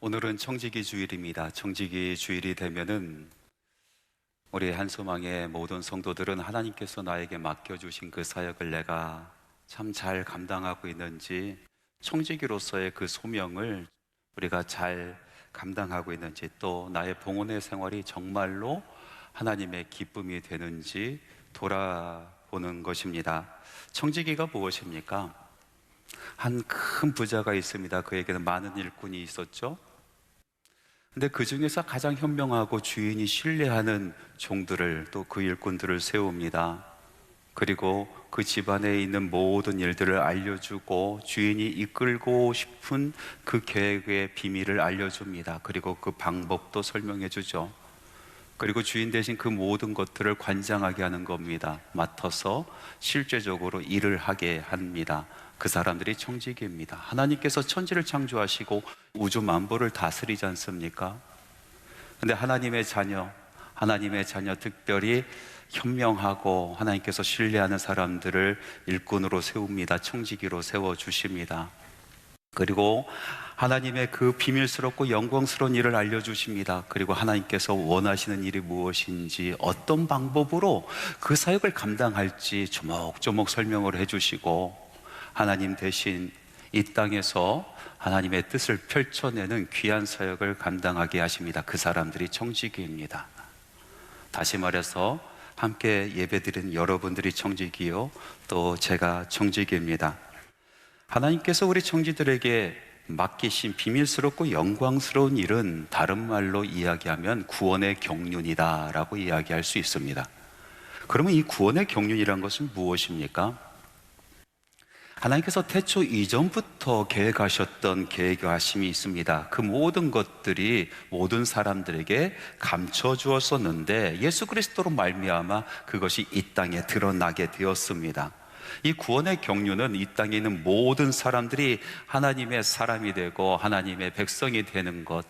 오늘은 청지기 주일입니다. 청지기 주일이 되면은 우리 한소망의 모든 성도들은 하나님께서 나에게 맡겨주신 그 사역을 내가 참 잘 감당하고 있는지, 청지기로서의 그 소명을 우리가 잘 감당하고 있는지, 또 나의 봉헌의 생활이 정말로 하나님의 기쁨이 되는지 돌아보는 것입니다. 청지기가 무엇입니까? 한 큰 부자가 있습니다. 그에게는 많은 일꾼이 있었죠. 근데 그 중에서 가장 현명하고 주인이 신뢰하는 종들을, 또 그 일꾼들을 세웁니다. 그리고 그 집안에 있는 모든 일들을 알려주고 주인이 이끌고 싶은 그 계획의 비밀을 알려줍니다. 그리고 그 방법도 설명해 주죠. 그리고 주인 대신 그 모든 것들을 관장하게 하는 겁니다. 맡아서 실제적으로 일을 하게 합니다. 그 사람들이 청지기입니다. 하나님께서 천지를 창조하시고 우주 만물을 다스리지 않습니까? 근데 하나님의 자녀, 특별히 현명하고 하나님께서 신뢰하는 사람들을 일꾼으로 세웁니다. 청지기로 세워주십니다. 그리고 하나님의 그 비밀스럽고 영광스러운 일을 알려주십니다. 그리고 하나님께서 원하시는 일이 무엇인지, 어떤 방법으로 그 사역을 감당할지 조목조목 설명을 해주시고, 하나님 대신 이 땅에서 하나님의 뜻을 펼쳐내는 귀한 사역을 감당하게 하십니다. 그 사람들이 청지기입니다. 다시 말해서 함께 예배드리는 여러분들이 청지기요, 또 제가 청지기입니다. 하나님께서 우리 청지들에게 맡기신 비밀스럽고 영광스러운 일은 다른 말로 이야기하면 구원의 경륜이다 라고 이야기할 수 있습니다. 그러면 이 구원의 경륜이란 것은 무엇입니까? 하나님께서 태초 이전부터 계획하셨던 계획하심이 있습니다. 그 모든 것들이 모든 사람들에게 감춰 주었었는데 예수 그리스도로 말미암아 그것이 이 땅에 드러나게 되었습니다. 이 구원의 경륜은 이 땅에 있는 모든 사람들이 하나님의 사람이 되고 하나님의 백성이 되는 것,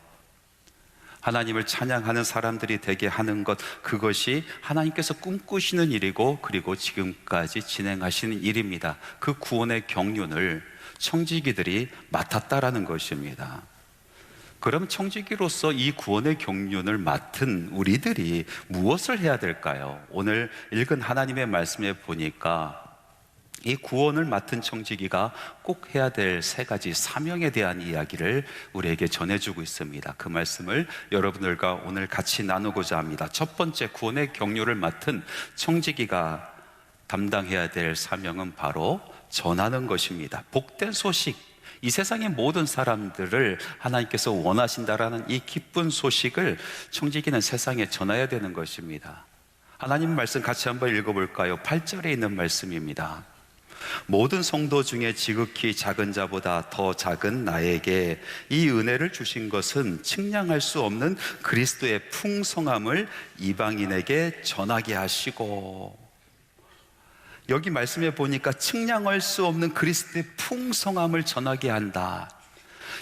하나님을 찬양하는 사람들이 되게 하는 것, 그것이 하나님께서 꿈꾸시는 일이고, 그리고 지금까지 진행하시는 일입니다. 그 구원의 경륜을 청지기들이 맡았다라는 것입니다. 그럼 청지기로서 이 구원의 경륜을 맡은 우리들이 무엇을 해야 될까요? 오늘 읽은 하나님의 말씀에 보니까 이 구원을 맡은 청지기가 꼭 해야 될 세 가지 사명에 대한 이야기를 우리에게 전해주고 있습니다. 그 말씀을 여러분들과 오늘 같이 나누고자 합니다. 첫 번째, 구원의 경륜을 맡은 청지기가 담당해야 될 사명은 바로 전하는 것입니다. 복된 소식, 이 세상의 모든 사람들을 하나님께서 원하신다라는 이 기쁜 소식을 청지기는 세상에 전해야 되는 것입니다. 하나님 말씀 같이 한번 읽어볼까요? 8절에 있는 말씀입니다. 모든 성도 중에 지극히 작은 자보다 더 작은 나에게 이 은혜를 주신 것은 측량할 수 없는 그리스도의 풍성함을 이방인에게 전하게 하시고, 여기 말씀에 보니까 측량할 수 없는 그리스도의 풍성함을 전하게 한다.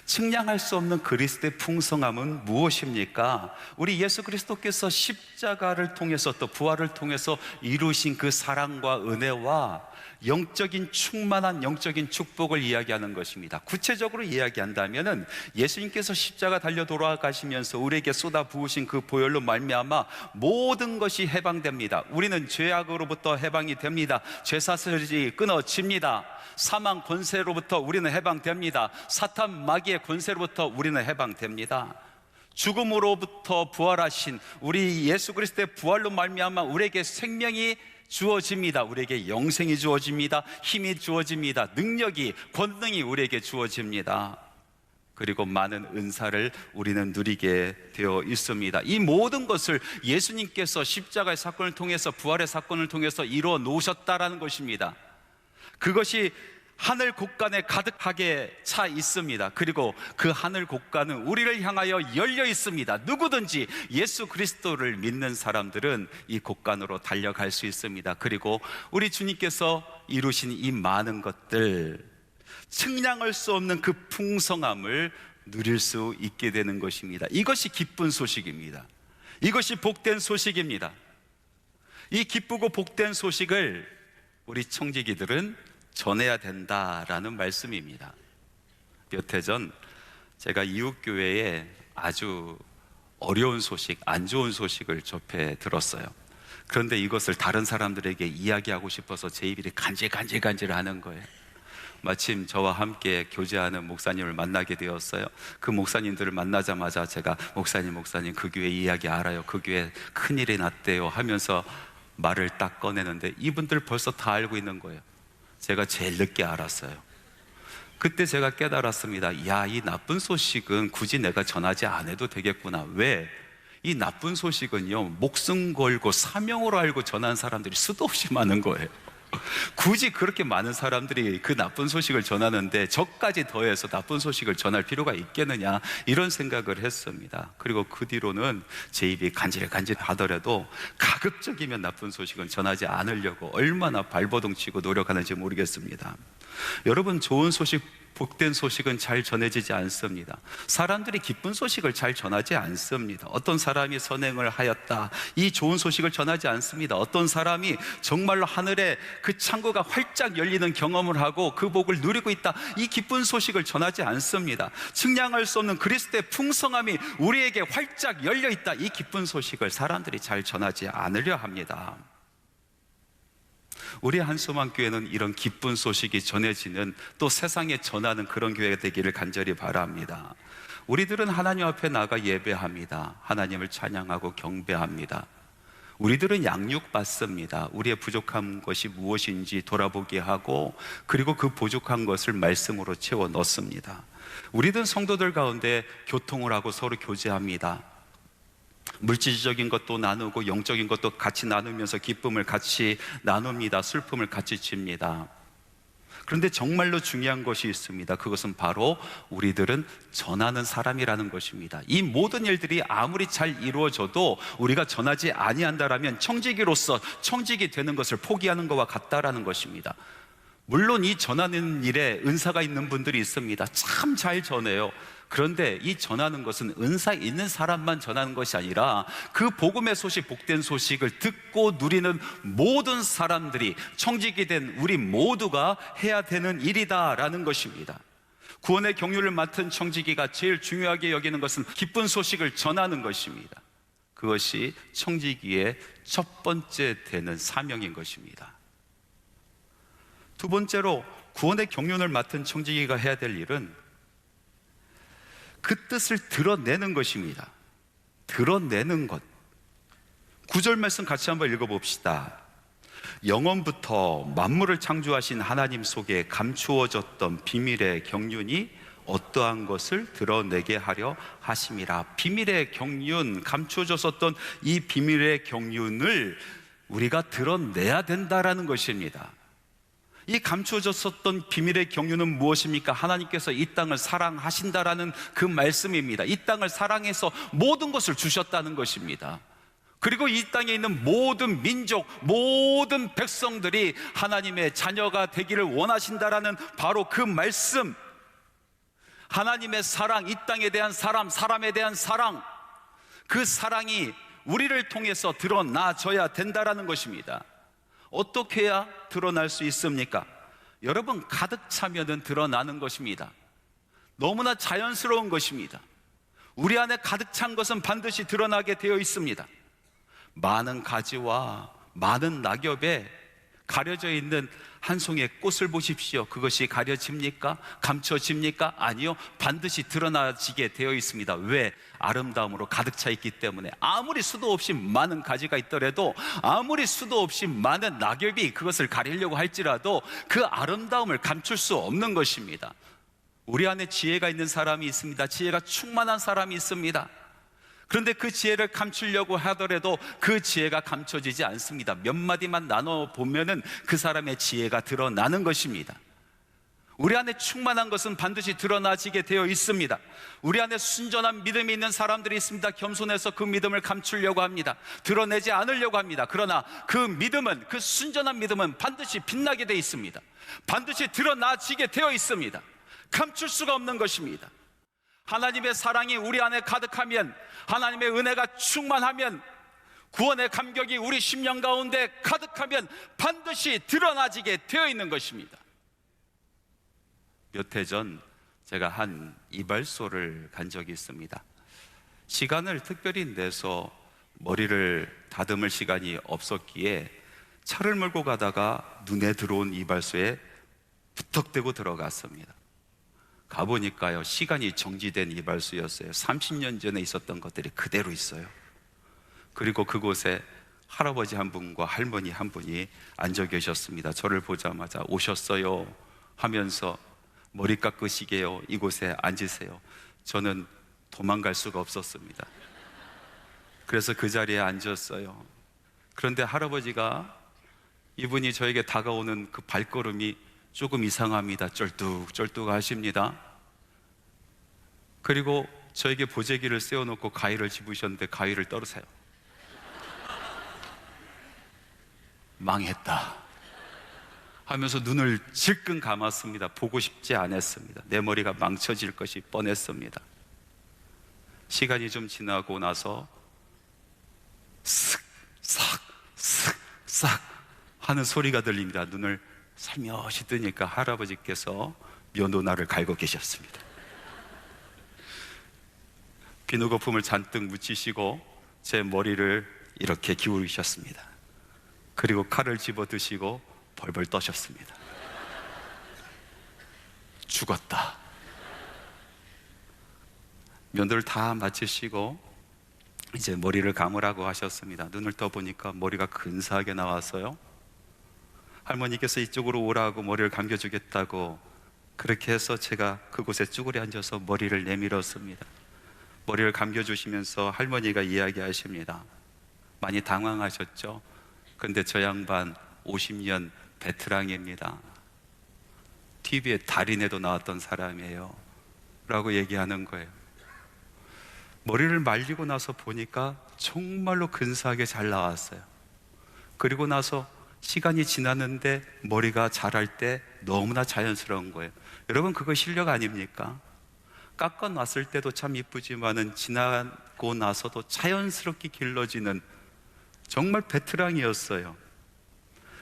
측량할 수 없는 그리스도의 풍성함은 무엇입니까? 우리 예수 그리스도께서 십자가를 통해서 또 부활을 통해서 이루신 그 사랑과 은혜와 영적인 충만한 영적인 축복을 이야기하는 것입니다. 구체적으로 이야기한다면은 예수님께서 십자가 달려 돌아가시면서 우리에게 쏟아 부으신 그 보혈로 말미암아 모든 것이 해방됩니다. 우리는 죄악으로부터 해방이 됩니다. 죄사슬이 끊어집니다. 사망 권세로부터 우리는 해방됩니다. 사탄 마귀의 권세로부터 우리는 해방됩니다. 죽음으로부터 부활하신 우리 예수 그리스도의 부활로 말미암아 우리에게 생명이 주어집니다. 우리에게 영생이 주어집니다. 힘이 주어집니다. 능력이, 권능이 우리에게 주어집니다. 그리고 많은 은사를 우리는 누리게 되어 있습니다. 이 모든 것을 예수님께서 십자가의 사건을 통해서, 부활의 사건을 통해서 이루어 놓으셨다라는 것입니다. 그것이 하늘 곳간에 가득하게 차 있습니다. 그리고 그 하늘 곳간은 우리를 향하여 열려 있습니다. 누구든지 예수 그리스도를 믿는 사람들은 이 곳간으로 달려갈 수 있습니다. 그리고 우리 주님께서 이루신 이 많은 것들, 측량할 수 없는 그 풍성함을 누릴 수 있게 되는 것입니다. 이것이 기쁜 소식입니다. 이것이 복된 소식입니다. 이 기쁘고 복된 소식을 우리 청지기들은 전해야 된다라는 말씀입니다. 몇 해 전 제가 이웃교회에 아주 어려운 소식, 안 좋은 소식을 접해 들었어요. 그런데 이것을 다른 사람들에게 이야기하고 싶어서 제 입이 간질간질 하는 거예요. 마침 저와 함께 교제하는 목사님을 만나게 되었어요. 그 목사님들을 만나자마자 제가 목사님 그 교회 이야기 알아요. 그 교회 큰일이 났대요 하면서 말을 딱 꺼내는데 이분들 벌써 다 알고 있는 거예요. 제가 제일 늦게 알았어요. 그때 제가 깨달았습니다. 야, 이 나쁜 소식은 굳이 내가 전하지 않아도 되겠구나. 왜? 이 나쁜 소식은요, 목숨 걸고 사명으로 알고 전하는 사람들이 수도 없이 많은 거예요. 굳이 그렇게 많은 사람들이 그 나쁜 소식을 전하는데 저까지 더해서 나쁜 소식을 전할 필요가 있겠느냐, 이런 생각을 했습니다. 그리고 그 뒤로는 제 입이 간질간질 하더라도 가급적이면 나쁜 소식은 전하지 않으려고 얼마나 발버둥 치고 노력하는지 모르겠습니다. 여러분, 좋은 소식, 복된 소식은 잘 전해지지 않습니다. 사람들이 기쁜 소식을 잘 전하지 않습니다. 어떤 사람이 선행을 하였다, 이 좋은 소식을 전하지 않습니다. 어떤 사람이 정말로 하늘에 그 창고가 활짝 열리는 경험을 하고 그 복을 누리고 있다, 이 기쁜 소식을 전하지 않습니다. 측량할 수 없는 그리스도의 풍성함이 우리에게 활짝 열려 있다, 이 기쁜 소식을 사람들이 잘 전하지 않으려 합니다. 우리 한소망교회는 이런 기쁜 소식이 전해지는, 또 세상에 전하는 그런 교회가 되기를 간절히 바랍니다. 우리들은 하나님 앞에 나가 예배합니다. 하나님을 찬양하고 경배합니다. 우리들은 양육받습니다. 우리의 부족한 것이 무엇인지 돌아보게 하고, 그리고 그 부족한 것을 말씀으로 채워 넣습니다. 우리들은 성도들 가운데 교통을 하고 서로 교제합니다. 물질적인 것도 나누고 영적인 것도 같이 나누면서 기쁨을 같이 나눕니다. 슬픔을 같이 집니다. 그런데 정말로 중요한 것이 있습니다. 그것은 바로 우리들은 전하는 사람이라는 것입니다. 이 모든 일들이 아무리 잘 이루어져도 우리가 전하지 아니한다라면 청지기로서 청지기 되는 것을 포기하는 것과 같다라는 것입니다. 물론 이 전하는 일에 은사가 있는 분들이 있습니다. 참 잘 전해요. 그런데 이 전하는 것은 은사 있는 사람만 전하는 것이 아니라 그 복음의 소식, 복된 소식을 듣고 누리는 모든 사람들이, 청지기 된 우리 모두가 해야 되는 일이다라는 것입니다. 구원의 경륜을 맡은 청지기가 제일 중요하게 여기는 것은 기쁜 소식을 전하는 것입니다. 그것이 청지기의 첫 번째 되는 사명인 것입니다. 두 번째로, 구원의 경륜을 맡은 청지기가 해야 될 일은 그 뜻을 드러내는 것입니다. 드러내는 것. 9절 말씀 같이 한번 읽어봅시다. 영원부터 만물을 창조하신 하나님 속에 감추어졌던 비밀의 경륜이 어떠한 것을 드러내게 하려 하심이라. 비밀의 경륜, 감추어졌었던 이 비밀의 경륜을 우리가 드러내야 된다라는 것입니다. 이 감추어졌었던 비밀의 경륜은 무엇입니까? 하나님께서 이 땅을 사랑하신다라는 그 말씀입니다. 이 땅을 사랑해서 모든 것을 주셨다는 것입니다. 그리고 이 땅에 있는 모든 민족, 모든 백성들이 하나님의 자녀가 되기를 원하신다라는 바로 그 말씀, 하나님의 사랑, 이 땅에 대한 사랑, 사람에 대한 사랑, 그 사랑이 우리를 통해서 드러나져야 된다라는 것입니다. 어떻게 해야 드러날 수 있습니까? 여러분, 가득 차면은 드러나는 것입니다. 너무나 자연스러운 것입니다. 우리 안에 가득 찬 것은 반드시 드러나게 되어 있습니다. 많은 가지와 많은 낙엽에 가려져 있는 한 송이의 꽃을 보십시오. 그것이 가려집니까? 감춰집니까? 아니요, 반드시 드러나지게 되어 있습니다. 왜? 아름다움으로 가득 차 있기 때문에. 아무리 수도 없이 많은 가지가 있더라도, 아무리 수도 없이 많은 낙엽이 그것을 가리려고 할지라도 그 아름다움을 감출 수 없는 것입니다. 우리 안에 지혜가 있는 사람이 있습니다. 지혜가 충만한 사람이 있습니다. 그런데 그 지혜를 감추려고 하더라도 그 지혜가 감춰지지 않습니다. 몇 마디만 나눠보면은 그 사람의 지혜가 드러나는 것입니다. 우리 안에 충만한 것은 반드시 드러나지게 되어 있습니다. 우리 안에 순전한 믿음이 있는 사람들이 있습니다. 겸손해서 그 믿음을 감추려고 합니다. 드러내지 않으려고 합니다. 그러나 그 믿음은, 그 순전한 믿음은 반드시 빛나게 되어 있습니다. 반드시 드러나지게 되어 있습니다. 감출 수가 없는 것입니다. 하나님의 사랑이 우리 안에 가득하면, 하나님의 은혜가 충만하면, 구원의 감격이 우리 심령 가운데 가득하면 반드시 드러나지게 되어 있는 것입니다. 몇 해 전 제가 한 이발소를 간 적이 있습니다. 시간을 특별히 내서 머리를 다듬을 시간이 없었기에 차를 몰고 가다가 눈에 들어온 이발소에 부탁대고 들어갔습니다. 가보니까요, 시간이 정지된 이발소였어요. 30년 전에 있었던 것들이 그대로 있어요. 그리고 그곳에 할아버지 한 분과 할머니 한 분이 앉아 계셨습니다. 저를 보자마자 오셨어요 하면서 머리 깎으시게요, 이곳에 앉으세요. 저는 도망갈 수가 없었습니다. 그래서 그 자리에 앉았어요. 그런데 할아버지가, 이분이 저에게 다가오는 그 발걸음이 조금 이상합니다. 쩔뚝쩔뚝 하십니다. 그리고 저에게 보재기를 세워놓고 가위를 집으셨는데 가위를 떨으세요. 망했다 하면서 눈을 질끈 감았습니다. 보고 싶지 않았습니다. 내 머리가 망쳐질 것이 뻔했습니다. 시간이 좀 지나고 나서 쓱, 싹, 쓱, 싹 하는 소리가 들립니다. 눈을 살며시 뜨니까 할아버지께서 면도날을 갈고 계셨습니다. 비누 거품을 잔뜩 묻히시고 제 머리를 이렇게 기울이셨습니다. 그리고 칼을 집어 드시고 벌벌 떠셨습니다. 죽었다. 면도를 다 마치시고 이제 머리를 감으라고 하셨습니다. 눈을 떠보니까 머리가 근사하게 나와서요, 할머니께서 이쪽으로 오라고 머리를 감겨주겠다고 그렇게 해서 제가 그곳에 쭈그려 앉아서 머리를 내밀었습니다. 머리를 감겨주시면서 할머니가 이야기하십니다. 많이 당황하셨죠? 근데 저 양반 50년 베테랑입니다. TV에 달인에도 나왔던 사람이에요 라고 얘기하는 거예요. 머리를 말리고 나서 보니까 정말로 근사하게 잘 나왔어요. 그리고 나서 시간이 지났는데 머리가 자랄 때 너무나 자연스러운 거예요. 여러분, 그거 실력 아닙니까? 깎아놨을 때도 참 이쁘지만은 지나고 나서도 자연스럽게 길러지는 정말 베테랑이었어요.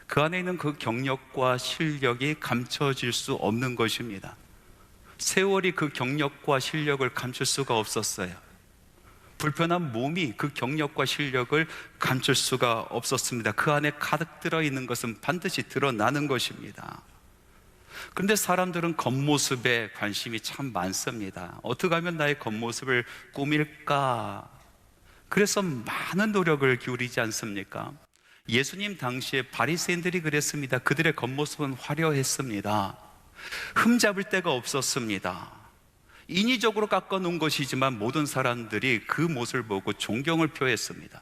그 안에 있는 그 경력과 실력이 감춰질 수 없는 것입니다. 세월이 그 경력과 실력을 감출 수가 없었어요. 불편한 몸이 그 경력과 실력을 감출 수가 없었습니다. 그 안에 가득 들어있는 것은 반드시 드러나는 것입니다. 그런데 사람들은 겉모습에 관심이 참 많습니다. 어떻게 하면 나의 겉모습을 꾸밀까? 그래서 많은 노력을 기울이지 않습니까? 예수님 당시에 바리새인들이 그랬습니다. 그들의 겉모습은 화려했습니다. 흠잡을 데가 없었습니다. 인위적으로 깎아놓은 것이지만 모든 사람들이 그 모습을 보고 존경을 표했습니다.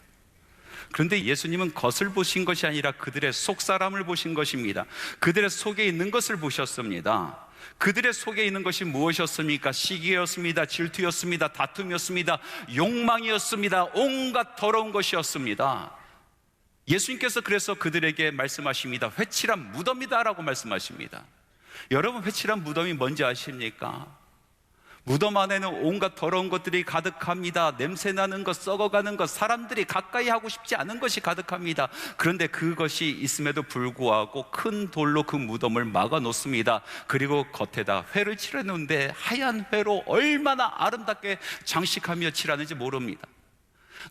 그런데 예수님은 겉을 보신 것이 아니라 그들의 속사람을 보신 것입니다. 그들의 속에 있는 것을 보셨습니다. 그들의 속에 있는 것이 무엇이었습니까? 시기였습니다. 질투였습니다. 다툼이었습니다. 욕망이었습니다. 온갖 더러운 것이었습니다. 예수님께서 그래서 그들에게 말씀하십니다. 회칠한 무덤이다 라고 말씀하십니다. 여러분, 회칠한 무덤이 뭔지 아십니까? 무덤 안에는 온갖 더러운 것들이 가득합니다. 냄새나는 것, 썩어가는 것, 사람들이 가까이 하고 싶지 않은 것이 가득합니다. 그런데 그것이 있음에도 불구하고 큰 돌로 그 무덤을 막아 놓습니다. 그리고 겉에다 회를 칠해놓는데 하얀 회로 얼마나 아름답게 장식하며 칠하는지 모릅니다.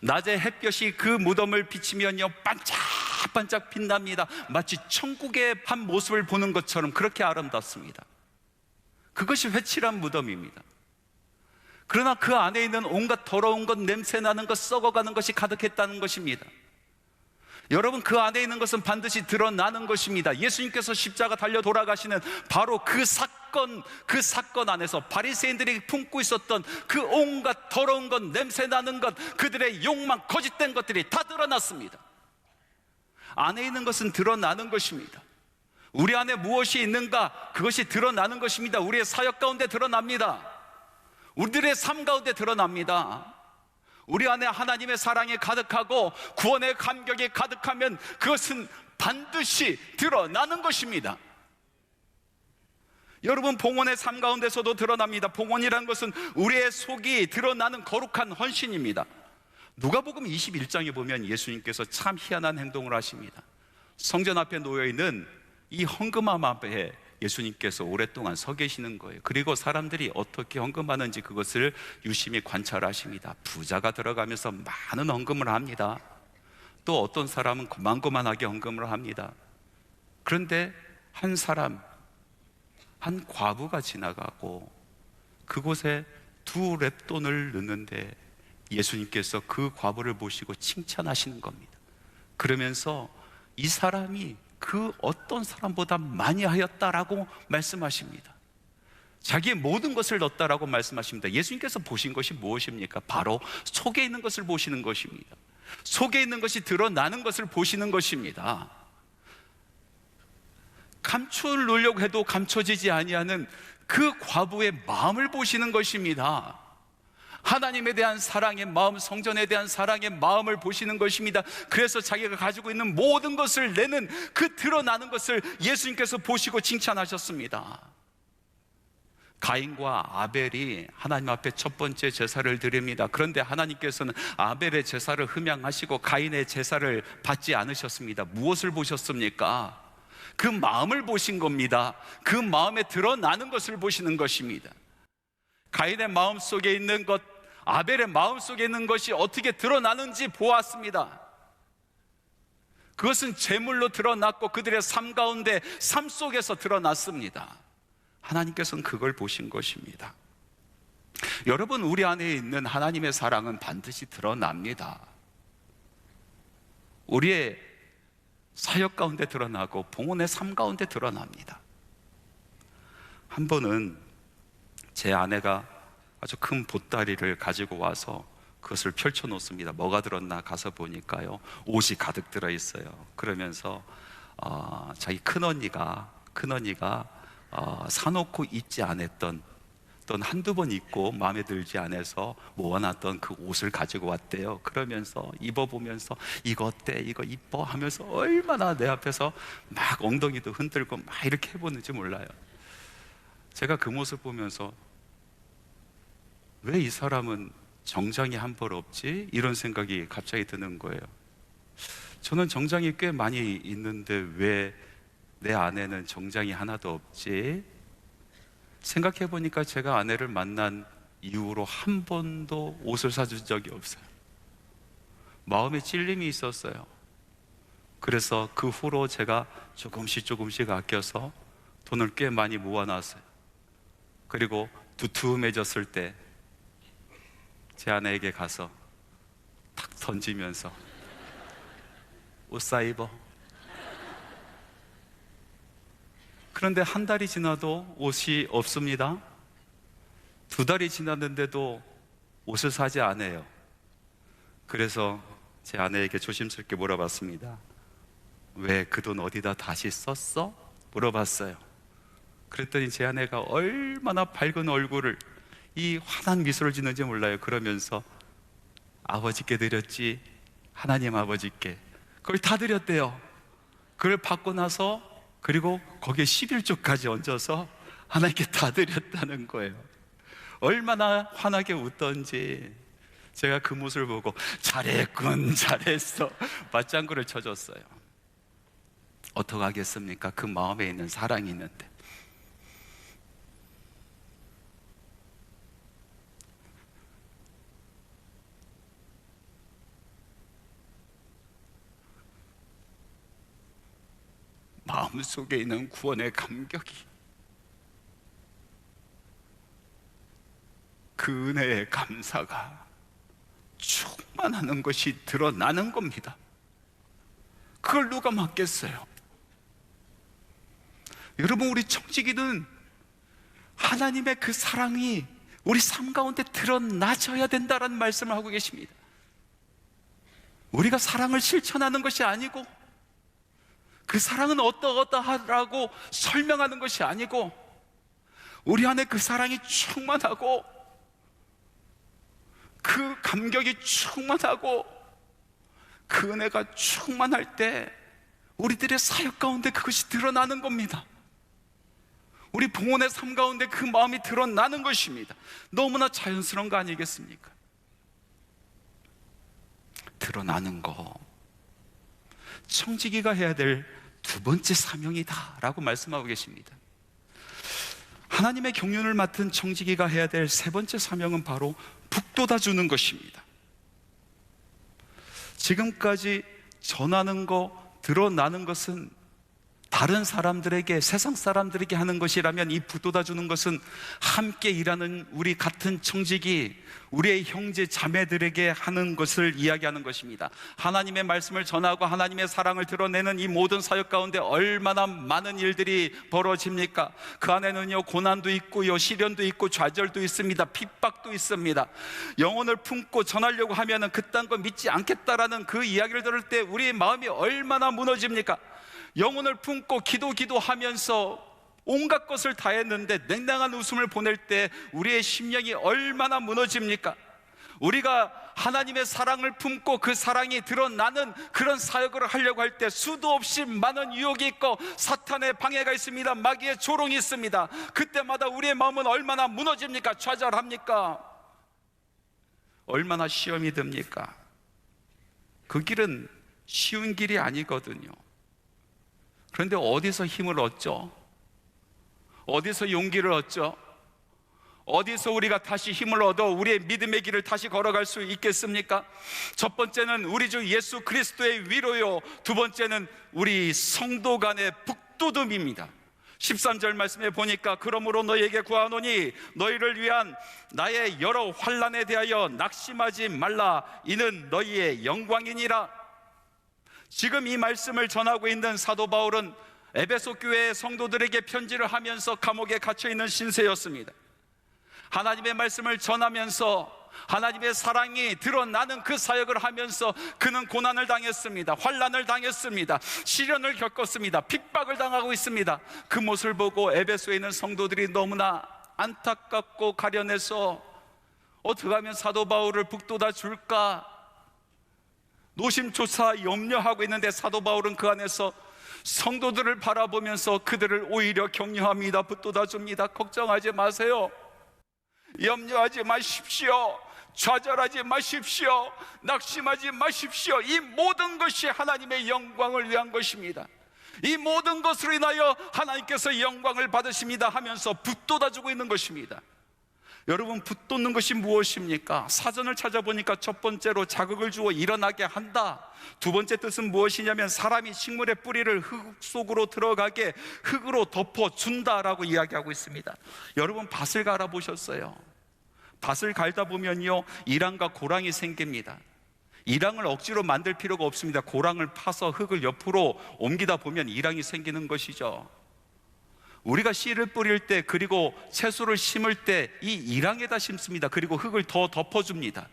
낮에 햇볕이 그 무덤을 비치면요, 반짝반짝 빛납니다. 마치 천국의 한 모습을 보는 것처럼 그렇게 아름답습니다. 그것이 회칠한 무덤입니다. 그러나 그 안에 있는 온갖 더러운 것, 냄새나는 것, 썩어가는 것이 가득했다는 것입니다. 여러분, 그 안에 있는 것은 반드시 드러나는 것입니다. 예수님께서 십자가 달려 돌아가시는 바로 그 사건 안에서 바리새인들이 품고 있었던 그 온갖 더러운 것, 냄새나는 것, 그들의 욕망, 거짓된 것들이 다 드러났습니다. 안에 있는 것은 드러나는 것입니다. 우리 안에 무엇이 있는가? 그것이 드러나는 것입니다. 우리의 사역 가운데 드러납니다. 우리들의 삶 가운데 드러납니다. 우리 안에 하나님의 사랑이 가득하고 구원의 감격이 가득하면 그것은 반드시 드러나는 것입니다. 여러분, 봉헌의 삶 가운데서도 드러납니다. 봉헌이라는 것은 우리의 속이 드러나는 거룩한 헌신입니다. 누가복음 21장에 보면 예수님께서 참 희한한 행동을 하십니다. 성전 앞에 놓여있는 이 헌금함 앞에 예수님께서 오랫동안 서 계시는 거예요. 그리고 사람들이 어떻게 헌금하는지 그것을 유심히 관찰하십니다. 부자가 들어가면서 많은 헌금을 합니다. 또 어떤 사람은 고만고만하게 헌금을 합니다. 그런데 한 사람, 한 과부가 지나가고 그곳에 2렙돈을 넣는데 예수님께서 그 과부를 보시고 칭찬하시는 겁니다. 그러면서 이 사람이 그 어떤 사람보다 많이 하였다라고 말씀하십니다. 자기의 모든 것을 넣었다라고 말씀하십니다. 예수님께서 보신 것이 무엇입니까? 바로 속에 있는 것을 보시는 것입니다. 속에 있는 것이 드러나는 것을 보시는 것입니다. 감추려고 해도 감춰지지 아니하는 그 과부의 마음을 보시는 것입니다. 하나님에 대한 사랑의 마음, 성전에 대한 사랑의 마음을 보시는 것입니다. 그래서 자기가 가지고 있는 모든 것을 내는 그 드러나는 것을 예수님께서 보시고 칭찬하셨습니다. 가인과 아벨이 하나님 앞에 첫 번째 제사를 드립니다. 그런데 하나님께서는 아벨의 제사를 흠양하시고 가인의 제사를 받지 않으셨습니다. 무엇을 보셨습니까? 그 마음을 보신 겁니다. 그 마음에 드러나는 것을 보시는 것입니다. 가인의 마음 속에 있는 것, 아벨의 마음 속에 있는 것이 어떻게 드러나는지 보았습니다. 그것은 제물로 드러났고 그들의 삶 가운데, 삶 속에서 드러났습니다. 하나님께서는 그걸 보신 것입니다. 여러분, 우리 안에 있는 하나님의 사랑은 반드시 드러납니다. 우리의 사역 가운데 드러나고 봉헌의 삶 가운데 드러납니다. 한 번은 제 아내가 아주 큰 보따리를 가지고 와서 그것을 펼쳐 놓습니다. 뭐가 들었나 가서 보니까요, 옷이 가득 들어 있어요. 그러면서 자기 큰언니가 사놓고 입지 않았던, 또는 한두 번 입고 마음에 들지 않아서 모아놨던 그 옷을 가지고 왔대요. 그러면서 입어보면서 이거 어때? 이거 이뻐? 하면서 얼마나 내 앞에서 막 엉덩이도 흔들고 막 이렇게 해보는지 몰라요. 제가 그 모습 보면서 왜 이 사람은 정장이 한 벌 없지? 이런 생각이 갑자기 드는 거예요. 저는 정장이 꽤 많이 있는데 왜 내 아내는 정장이 하나도 없지? 생각해 보니까 제가 아내를 만난 이후로 한 번도 옷을 사준 적이 없어요. 마음에 찔림이 있었어요. 그래서 그 후로 제가 조금씩 아껴서 돈을 꽤 많이 모아놨어요. 그리고 두툼해졌을 때 제 아내에게 가서 탁 던지면서 옷 사 입어. 그런데 한 달이 지나도 옷이 없습니다. 2달이 지났는데도 옷을 사지 않아요. 그래서 제 아내에게 조심스럽게 물어봤습니다. 왜 그 돈 어디다 다시 썼어? 물어봤어요. 그랬더니 제 아내가 얼마나 밝은 얼굴을, 이 환한 미소를 짓는지 몰라요. 그러면서 아버지께 드렸지, 하나님 아버지께. 그걸 다 드렸대요. 그걸 받고 나서, 그리고 거기에 11조까지 얹어서 하나님께 다 드렸다는 거예요. 얼마나 환하게 웃던지. 제가 그 모습을 보고 잘했군, 잘했어, 맞장구를 쳐줬어요. 어떡하겠습니까? 그 마음에 있는 사랑이 있는데. 마음속에 있는 구원의 감격이, 그 은혜의 감사가 충만하는 것이 드러나는 겁니다. 그걸 누가 막겠어요? 여러분, 우리 청지기는 하나님의 그 사랑이 우리 삶 가운데 드러나져야 된다라는 말씀을 하고 계십니다. 우리가 사랑을 실천하는 것이 아니고, 그 사랑은 어떠하다라고 설명하는 것이 아니고, 우리 안에 그 사랑이 충만하고, 그 감격이 충만하고, 그 은혜가 충만할 때 우리들의 사역 가운데 그것이 드러나는 겁니다. 우리 봉헌의 삶 가운데 그 마음이 드러나는 것입니다. 너무나 자연스러운 거 아니겠습니까? 드러나는 거, 청지기가 해야 될 2번째 사명이다 라고 말씀하고 계십니다. 하나님의 경륜을 맡은 청지기가 해야 될 세 번째 사명은 바로 북돋아주는 것입니다. 지금까지 전하는 거, 드러나는 것은 다른 사람들에게, 세상 사람들에게 하는 것이라면, 이 북돋아주는 것은 함께 일하는 우리 같은 청지기, 우리의 형제 자매들에게 하는 것을 이야기하는 것입니다. 하나님의 말씀을 전하고 하나님의 사랑을 드러내는 이 모든 사역 가운데 얼마나 많은 일들이 벌어집니까? 그 안에는요, 고난도 있고요, 시련도 있고, 좌절도 있습니다, 핍박도 있습니다. 영혼을 품고 전하려고 하면은 그딴 거 믿지 않겠다라는 그 이야기를 들을 때 우리의 마음이 얼마나 무너집니까? 영혼을 품고 기도하면서 온갖 것을 다 했는데 냉랭한 웃음을 보낼 때 우리의 심령이 얼마나 무너집니까? 우리가 하나님의 사랑을 품고 그 사랑이 드러나는 그런 사역을 하려고 할 때 수도 없이 많은 유혹이 있고 사탄의 방해가 있습니다. 마귀의 조롱이 있습니다. 그때마다 우리의 마음은 얼마나 무너집니까? 좌절합니까? 얼마나 시험이 듭니까? 그 길은 쉬운 길이 아니거든요. 그런데 어디서 힘을 얻죠? 어디서 용기를 얻죠? 어디서 우리가 다시 힘을 얻어 우리의 믿음의 길을 다시 걸어갈 수 있겠습니까? 첫 번째는 우리 주 예수 그리스도의 위로요, 두 번째는 우리 성도 간의 북돋움입니다. 13절 말씀에 보니까 그러므로 너희에게 구하노니 너희를 위한 나의 여러 환난에 대하여 낙심하지 말라. 이는 너희의 영광이니라. 지금 이 말씀을 전하고 있는 사도 바울은 에베소 교회의 성도들에게 편지를 하면서 감옥에 갇혀있는 신세였습니다. 하나님의 말씀을 전하면서 하나님의 사랑이 드러나는 그 사역을 하면서 그는 고난을 당했습니다. 환난을 당했습니다. 시련을 겪었습니다. 핍박을 당하고 있습니다. 그 모습을 보고 에베소에 있는 성도들이 너무나 안타깝고 가련해서 어떻게 하면 사도 바울을 북돋아 줄까 노심초사 염려하고 있는데, 사도 바울은 그 안에서 성도들을 바라보면서 그들을 오히려 격려합니다. 북돋아 줍니다. 걱정하지 마세요. 염려하지 마십시오. 좌절하지 마십시오. 낙심하지 마십시오. 이 모든 것이 하나님의 영광을 위한 것입니다. 이 모든 것으로 인하여 하나님께서 영광을 받으십니다 하면서 북돋아주고 있는 것입니다. 여러분, 북돋는 것이 무엇입니까? 사전을 찾아보니까 첫 번째로 자극을 주어 일어나게 한다. 두 번째 뜻은 무엇이냐면 사람이 식물의 뿌리를 흙 속으로 들어가게 흙으로 덮어준다라고 이야기하고 있습니다. 여러분, 밭을 갈아보셨어요? 밭을 갈다 보면요, 이랑과 고랑이 생깁니다. 이랑을 억지로 만들 필요가 없습니다. 고랑을 파서 흙을 옆으로 옮기다 보면 이랑이 생기는 것이죠. 우리가 씨를 뿌릴 때, 그리고 채소를 심을 때 이 이랑에다 심습니다. 그리고 흙을 더 덮어줍니다.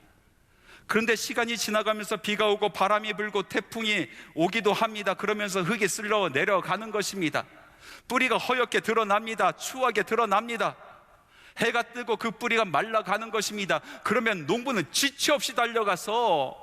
그런데 시간이 지나가면서 비가 오고 바람이 불고 태풍이 오기도 합니다. 그러면서 흙이 쓸려 내려가는 것입니다. 뿌리가 허옇게 드러납니다. 추하게 드러납니다. 해가 뜨고 그 뿌리가 말라가는 것입니다. 그러면 농부는 지체 없이 달려가서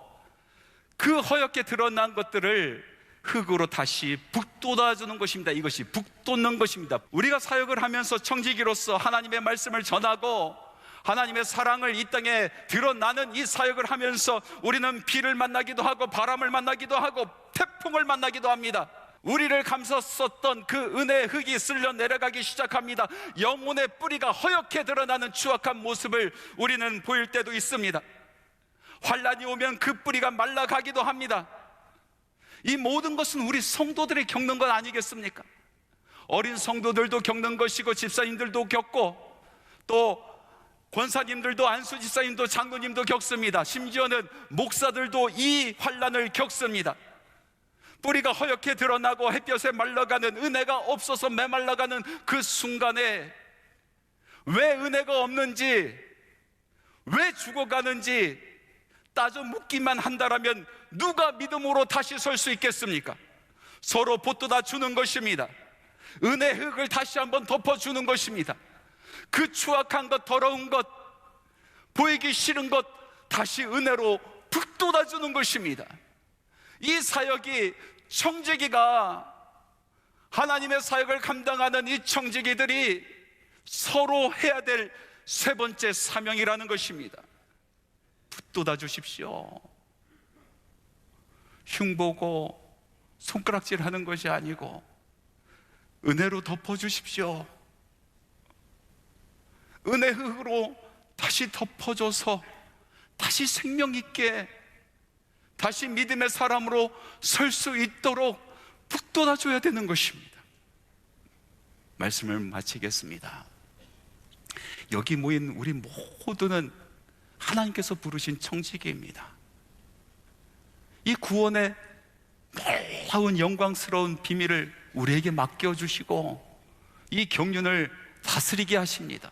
그 허옇게 드러난 것들을 흙으로 다시 북돋아주는 것입니다. 이것이 북돋는 것입니다. 우리가 사역을 하면서 청지기로서 하나님의 말씀을 전하고 하나님의 사랑을 이 땅에 드러나는 이 사역을 하면서 우리는 비를 만나기도 하고 바람을 만나기도 하고 태풍을 만나기도 합니다. 우리를 감쌌었던 그 은혜의 흙이 쓸려 내려가기 시작합니다. 영혼의 뿌리가 허옇게 드러나는 추악한 모습을 우리는 보일 때도 있습니다. 환난이 오면 그 뿌리가 말라가기도 합니다. 이 모든 것은 우리 성도들이 겪는 것 아니겠습니까? 어린 성도들도 겪는 것이고 집사님들도 겪고 또 권사님들도, 안수 집사님도, 장로님도 겪습니다. 심지어는 목사들도 이 환난을 겪습니다. 뿌리가 허옇게 드러나고 햇볕에 말라가는, 은혜가 없어서 메말라가는 그 순간에 왜 은혜가 없는지, 왜 죽어가는지 따져 묻기만 한다라면 누가 믿음으로 다시 설 수 있겠습니까? 서로 보돋아 주는 것입니다. 은혜 흙을 다시 한번 덮어주는 것입니다. 그 추악한 것, 더러운 것, 보이기 싫은 것 다시 은혜로 북돋아 주는 것입니다. 이 사역이, 청지기가, 하나님의 사역을 감당하는 이 청지기들이 서로 해야 될 세 번째 사명이라는 것입니다. 북돋아 주십시오. 흉보고 손가락질 하는 것이 아니고 은혜로 덮어주십시오. 은혜 흙으로 다시 덮어줘서 다시 생명 있게, 다시 믿음의 사람으로 설 수 있도록 북돋아 줘야 되는 것입니다. 말씀을 마치겠습니다. 여기 모인 우리 모두는 하나님께서 부르신 청지기입니다. 이 구원의 놀라운 영광스러운 비밀을 우리에게 맡겨주시고 이 경륜을 다스리게 하십니다.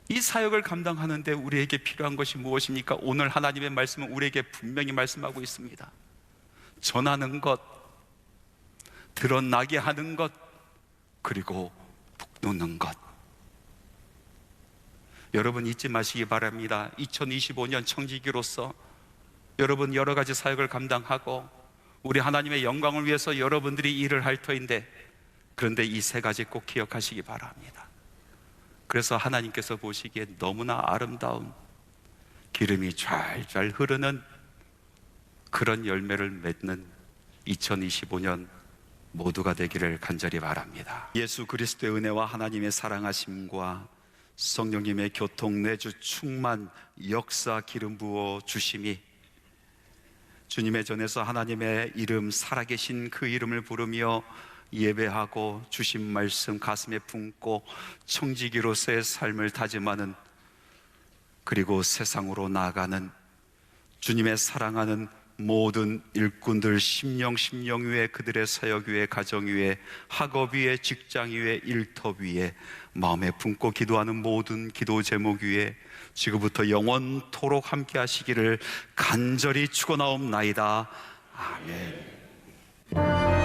이 사역을 감당하는데 우리에게 필요한 것이 무엇입니까? 오늘 하나님의 말씀은 우리에게 분명히 말씀하고 있습니다. 전하는 것, 드러나게 하는 것, 그리고 북돋는 것. 여러분 잊지 마시기 바랍니다. 2025년 청지기로서 여러분 여러 가지 사역을 감당하고 우리 하나님의 영광을 위해서 여러분들이 일을 할 터인데, 그런데 이 세 가지 꼭 기억하시기 바랍니다. 그래서 하나님께서 보시기에 너무나 아름다운 기름이 좔좔 흐르는 그런 열매를 맺는 2025년 모두가 되기를 간절히 바랍니다. 예수 그리스도의 은혜와 하나님의 사랑하심과 성령님의 교통 내주 충만 역사 기름 부어 주심이 주님의 전에서 하나님의 이름, 살아계신 그 이름을 부르며 예배하고 주신 말씀 가슴에 품고 청지기로서의 삶을 다짐하는, 그리고 세상으로 나아가는 주님의 사랑하는 모든 일꾼들, 심령 위에, 그들의 사역 위에, 가정 위에, 학업 위에, 직장 위에, 일터 위에, 마음에 품고 기도하는 모든 기도 제목 위에 지금부터 영원토록 함께 하시기를 간절히 축원하옵나이다. 아멘.